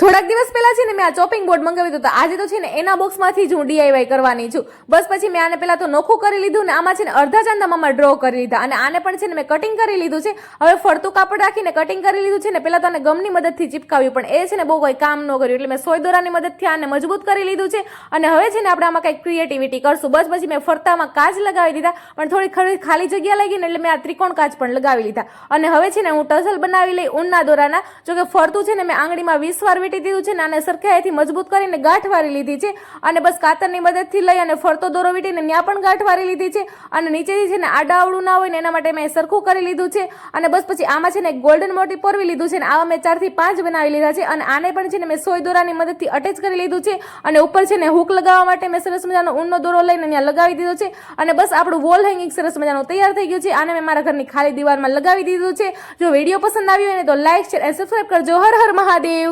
થોડાક દિવસ પહેલા છે ને મેં આ ચોપિંગ બોર્ડ મંગાવ્યું હતું, આજે તો છે ને એના બોક્સમાંથી જ હું ડીઆઈવાય કરવાની છું. બસ પછી મેં આને પહેલા તો નોખું કરી લીધું ને આમાં છે ને અડધા ચાંદામાં ડ્રો કરી લીધા અને આને પણ છે ને મેં કટિંગ કરી લીધું છે. હવે ફરતું કાપડ રાખીને કટિંગ કરી લીધું છે ને પહેલા તો આને ગમની મદદથી ચીપકાવ્યું, પણ એ છે ને બહુ કોઈ કામ ન કર્યું, એટલે મેં સોય દોરાની મદદથી આને મજબૂત કરી લીધું છે. અને હવે છે ને આપણે આમાં કંઈક ક્રિએટિવિટી કરશું. બસ પછી મેં ફરતામાં કાચ લગાવી દીધા, પણ થોડી ખાલી જગ્યા લાગી ને એટલે મેં આ ત્રિકોણ કાચ પણ લગાવી લીધા. અને હવે છે ને હું ટસલ બનાવી લઈ ઊનના દોરાના. જો કે ફરતું છે ને મેં આંગળીમાં 20 વાર વીંટી દીધું છે ને આને સરખાઈથી મજબૂત કરીને ગાંઠ વાળી લીધી છે. અને બસ કાતરની મદદથી લઈ અને ફરતો દોરો વીંટીને ત્યાં પણ ગાંઠ વાળી લીધી છે. અને નીચેથી છે ને આડા અવળું ના હોય ને એના માટે મેં સરખું કરી લીધું છે. અને બસ પછી આમાં છે ને ગોલ્ડન મોટી પોરવી લીધું છે ને આવા મેં 4 થી 5 બનાવી લીધા છે. અને આને પણ છે ને મેં સોય દોરાની મદદથી અટેચ કરી લીધું છે. અને ઉપર છે ને હુક લગાવવા માટે મેં સરસ મજાનો ઊનનો દોરો લઈને ત્યાં લગાવી દીધો છે. અને બસ આપણું વોલ હેંગિંગ સરસ મજાનું તૈયાર થઈ ગયું છે. આને મેં મારા ઘરની ખાલી દીવારમાં લગાવી દીધું છે. જો વિડીયો પસંદ આવ્યો હોય ને તો લાઈક, શેર અને સબસ્ક્રાઇબ કરજો. હર હર મહાદેવ.